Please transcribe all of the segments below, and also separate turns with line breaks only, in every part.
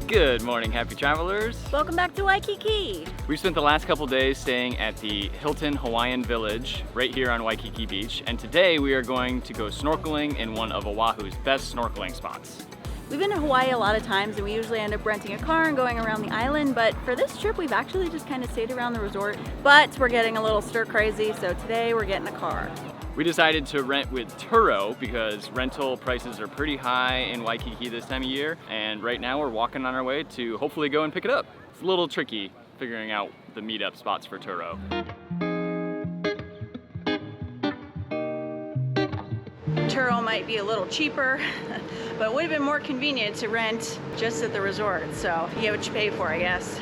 Good morning, happy travelers.
Welcome back to Waikiki.
We've spent the last couple days staying at the Hilton Hawaiian Village right here on Waikiki Beach, and today we are going to go snorkeling in one of Oahu's best snorkeling spots.
We've been to Hawaii a lot of times and we usually end up renting a car and going around the island, but for this trip we've actually just kind of stayed around the resort. But we're getting a little stir crazy, so today we're getting a car.
We decided to rent with Turo because rental prices are pretty high in Waikiki this time of year, and right now we're walking on our way to hopefully go and pick it up. It's a little tricky figuring out the meetup spots for Turo.
Turo might be a little cheaper, but it would have been more convenient to rent just at the resort, so you get what you pay for, I guess.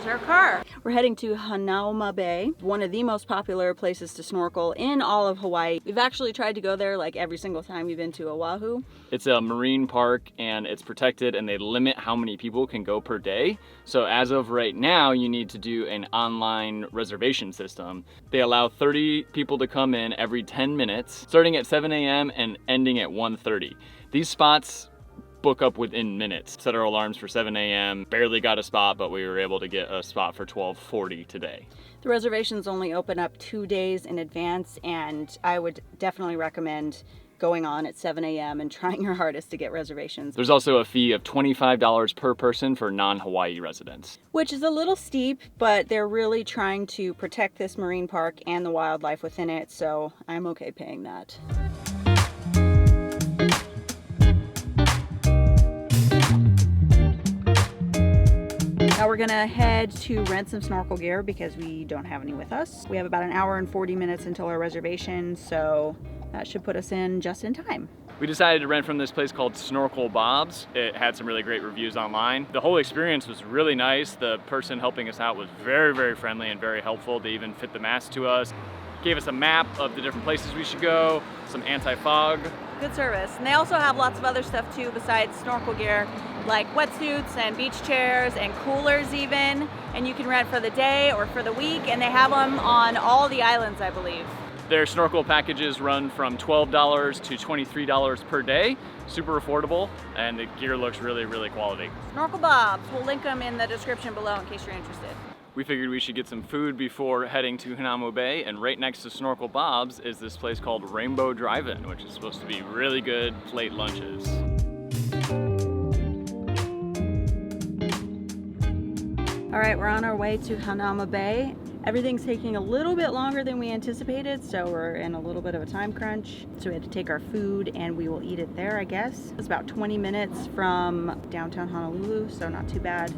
Our car. We're heading to Hanauma Bay, one of the most popular places to snorkel in all of Hawaii. We've actually tried to go there like every single time we've been to Oahu.
It's a marine park and it's protected, and they limit how many people can go per day. So as of right now, you need to do an online reservation system. They allow 30 people to come in every 10 minutes, starting at 7 a.m. and ending at 1:30. These spots book up within minutes. Set our alarms for 7 a.m. Barely got a spot, but we were able to get a spot for 12:40 today.
The reservations only open up 2 days in advance, and I would definitely recommend going on at 7 a.m. and trying your hardest to get reservations.
There's also a fee of $25 per person for non-Hawaii residents,
which is a little steep, but they're really trying to protect this marine park and the wildlife within it, so I'm okay paying that. Now we're gonna head to rent some snorkel gear because we don't have any with us. We have about an hour and 40 minutes until our reservation, so that should put us in just in time.
We decided to rent from this place called Snorkel Bob's. It had some really great reviews online. The whole experience was really nice. The person helping us out was very, very friendly and very helpful. They even fit the mask to us. Gave us a map of the different places we should go, some anti-fog.
Good service. And they also have lots of other stuff too besides snorkel gear, like wetsuits and beach chairs and coolers even. And you can rent for the day or for the week, and they have them on all the islands, I believe.
Their snorkel packages run from $12 to $23 per day. Super affordable, and the gear looks really, really quality.
Snorkel Bob. We'll link them in the description below in case you're interested.
We figured we should get some food before heading to Hanauma Bay, and right next to Snorkel Bob's is this place called Rainbow Drive-In, which is supposed to be really good plate lunches.
All right, we're on our way to Hanauma Bay. Everything's taking a little bit longer than we anticipated, so we're in a little bit of a time crunch. So we had to take our food and we will eat it there, I guess. It's about 20 minutes from downtown Honolulu, so not too bad.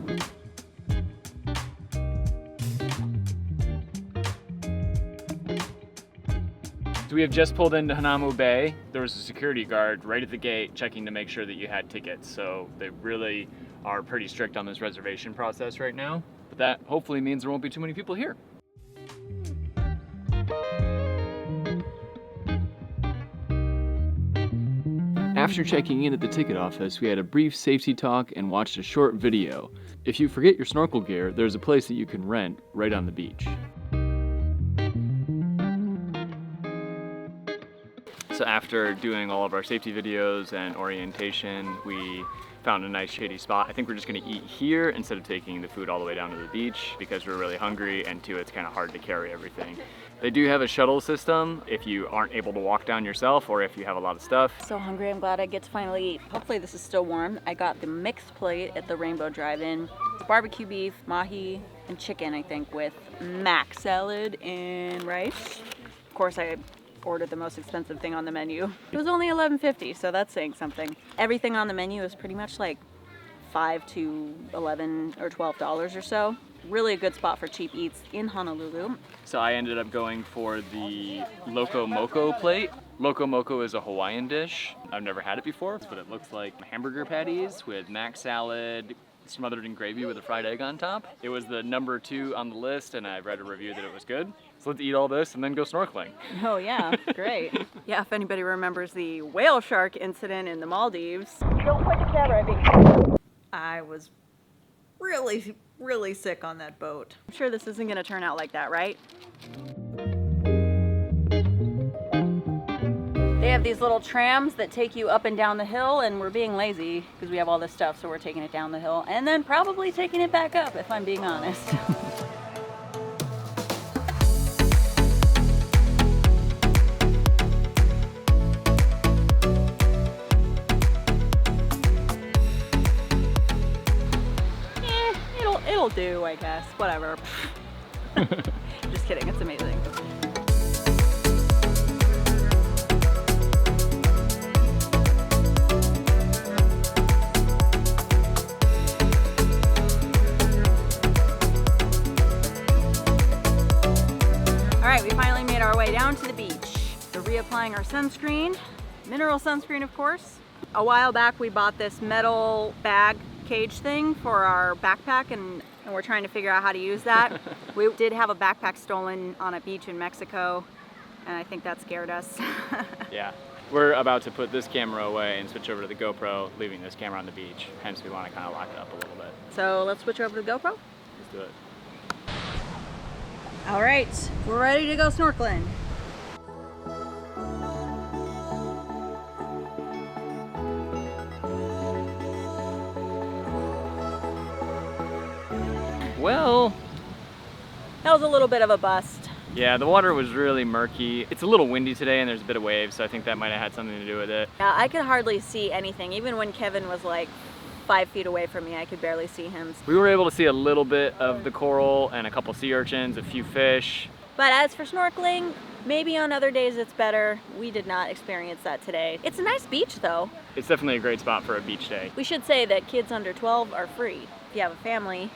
So we have just pulled into Hanauma Bay. There was a security guard right at the gate checking to make sure that you had tickets. So they really are pretty strict on this reservation process right now. But that hopefully means there won't be too many people here. After checking in at the ticket office, we had a brief safety talk and watched a short video. If you forget your snorkel gear, there's a place that you can rent right on the beach. So after doing all of our safety videos and orientation, we found a nice shady spot. I think we're just gonna eat here instead of taking the food all the way down to the beach because we're really hungry, and two, it's kind of hard to carry everything. They do have a shuttle system if you aren't able to walk down yourself or if you have a lot of stuff.
So hungry, I'm glad I get to finally eat. Hopefully this is still warm. I got the mixed plate at the Rainbow Drive-In. It's barbecue beef, mahi, and chicken, I think, with mac salad and rice. Of course, I ordered the most expensive thing on the menu. It was only $11.50, so that's saying something. Everything on the menu is pretty much like $5 to $11 or $12 or so. Really a good spot for cheap eats in Honolulu.
So I ended up going for the Loco Moco plate. Loco Moco is a Hawaiian dish. I've never had it before, but it looks like hamburger patties with mac salad, smothered in gravy with a fried egg on top. It was the number 2 on the list, and I read a review that it was good. So let's eat all this and then go snorkeling.
Oh yeah, great. Yeah, if anybody remembers the whale shark incident in the Maldives. Don't point the camera at me. I was really sick on that boat. I'm sure this isn't gonna turn out like that, right? They have these little trams that take you up and down the hill, and we're being lazy because we have all this stuff, so we're taking it down the hill and then probably taking it back up, if I'm being honest. It'll do, I guess. Whatever. Just kidding, it's amazing. Alright, we finally made our way down to the beach. We're reapplying our sunscreen. Mineral sunscreen, of course. A while back we bought this metal bag cage thing for our backpack, and we're trying to figure out how to use that. We did have a backpack stolen on a beach in Mexico, and I think that scared us.
Yeah. We're about to put this camera away and switch over to the GoPro, leaving this camera on the beach. Hence, we want to kind of lock it up a little bit.
So let's switch over to the GoPro.
Let's do it.
All right, we're ready to go snorkeling.
Well,
that was a little bit of a bust.
Yeah, the water was really murky. It's a little windy today and there's a bit of waves, so I think that might have had something to do with it.
Yeah, I could hardly see anything. Even when Kevin was like 5 feet away from me, I could barely see him.
We were able to see a little bit of the coral and a couple sea urchins, a few fish.
But as for snorkeling, maybe on other days it's better. We did not experience that today. It's a nice beach though.
It's definitely a great spot for a beach day.
We should say that kids under 12 are free. If you have a family,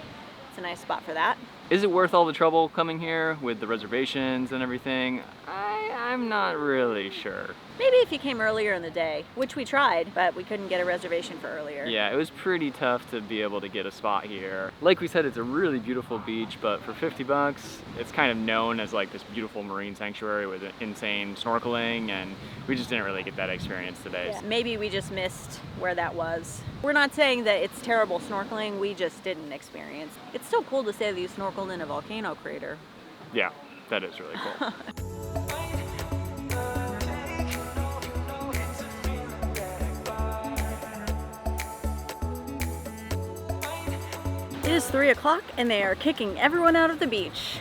it's a nice spot for that.
Is it worth all the trouble coming here with the reservations and everything? I'm not really sure.
Maybe if you came earlier in the day, which we tried, but we couldn't get a reservation for earlier.
Yeah, it was pretty tough to be able to get a spot here. Like we said, it's a really beautiful beach, but for 50 bucks, it's kind of known as like this beautiful marine sanctuary with insane snorkeling, and we just didn't really get that experience today.
Yeah, maybe we just missed where that was. We're not saying that it's terrible snorkeling, we just didn't experience. It's still cool to say that you snorkeled in a volcano crater.
Yeah, that is really cool.
It is 3 o'clock and they are kicking everyone out of the beach.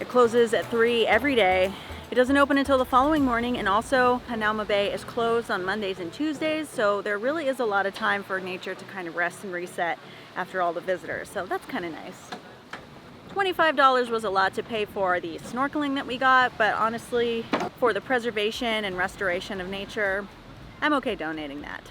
It closes at 3 every day. It doesn't open until the following morning, and also Hanauma Bay is closed on Mondays and Tuesdays, so there really is a lot of time for nature to kind of rest and reset after all the visitors, so that's kind of nice. $25 was a lot to pay for the snorkeling that we got, but honestly, for the preservation and restoration of nature, I'm okay donating that.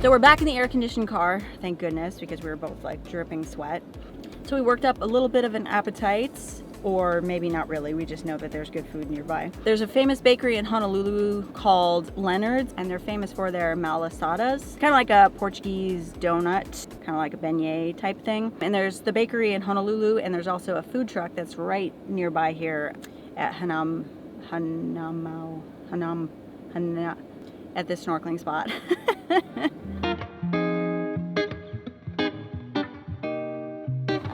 So we're back in the air-conditioned car, thank goodness, because we were both like dripping sweat. So we worked up a little bit of an appetite, or maybe not really, we just know that there's good food nearby. There's a famous bakery in Honolulu called Leonard's, and they're famous for their Malasadas. Kind of like a Portuguese donut, kind of like a beignet type thing. And there's the bakery in Honolulu, and there's also a food truck that's right nearby here at at this snorkeling spot.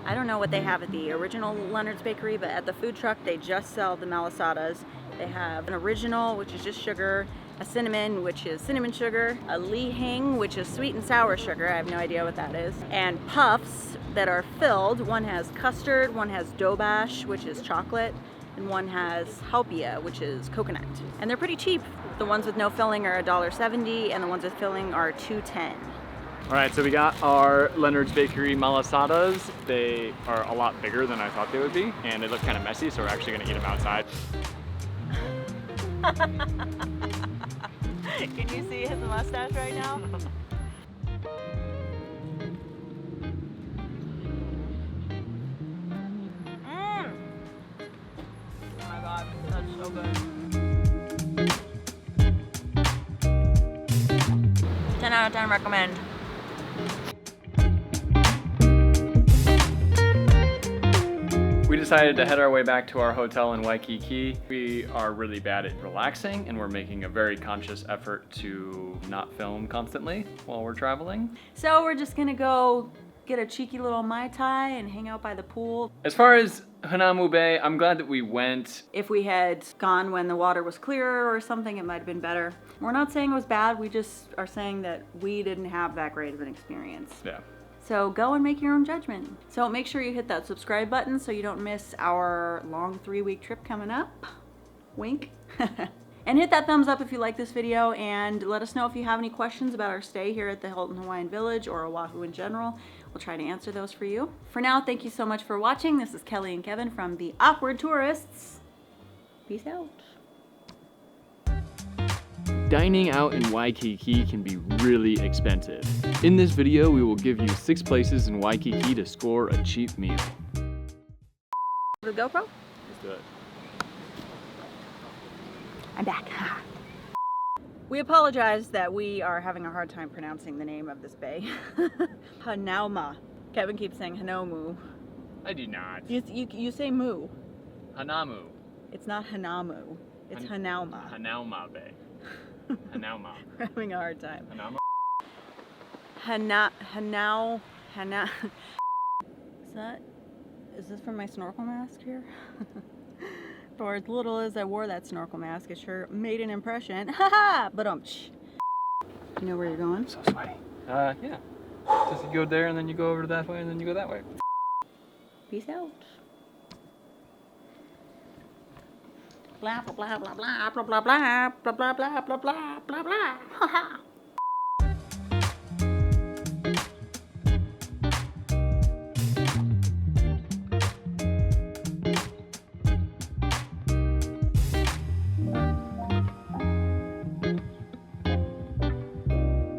I don't know what they have at the original Leonard's Bakery, but at the food truck they just sell the Malasadas. They have an original, which is just sugar, a cinnamon, which is cinnamon sugar, a lihing, which is sweet and sour sugar, I have no idea what that is, and puffs that are filled. One has custard, one has dobash, which is chocolate, and one has haupia, which is coconut. And they're pretty cheap. The ones with no filling are $1.70, and the ones with filling are $2.10.
All right, so we got our Leonard's Bakery Malasadas. They are a lot bigger than I thought they would be, and they look kind of messy, so we're actually gonna eat them outside.
Can you see his mustache right now? Oh my god, that's so good. 10 out of 10 recommend.
We decided to head our way back to our hotel in Waikiki. We are really bad at relaxing, and we're making a very conscious effort to not film constantly while we're traveling.
So we're just gonna go get a cheeky little Mai Tai and hang out by the pool.
As far as Hanauma Bay, I'm glad that we went.
If we had gone when the water was clearer or something, it might have been better. We're not saying it was bad, we just are saying that we didn't have that great of an experience.
Yeah.
So go and make your own judgment. So make sure you hit that subscribe button so you don't miss our long 3-week trip coming up. Wink. And hit that thumbs up if you like this video, and let us know if you have any questions about our stay here at the Hilton Hawaiian Village or Oahu in general. We'll try to answer those for you. For now, thank you so much for watching. This is Kelly and Kevin from The Awkward Tourists. Peace out.
Dining out in Waikiki can be really expensive. In this video, we will give you 6 places in Waikiki to score a cheap meal.
The GoPro?
Let's do it.
I'm back. We apologize that we are having a hard time pronouncing the name of this bay. Hanauma. Kevin keeps saying Hanomu.
I do not.
You say moo.
Hanamu.
It's not Hanamu. It's Hanauma.
Hanauma Bay. Hanauma.
We're having a hard time.
Hanauma.
Hana. Is this from my snorkel mask here? For as little as I wore that snorkel mask, it sure made an impression. Haha! But you know where you're going?
So sweaty. Yeah. Just you go there and then you go over to that way and then you go that way.
Peace out. Blah blah blah blah blah blah blah blah blah blah blah blah blah blah blah blah.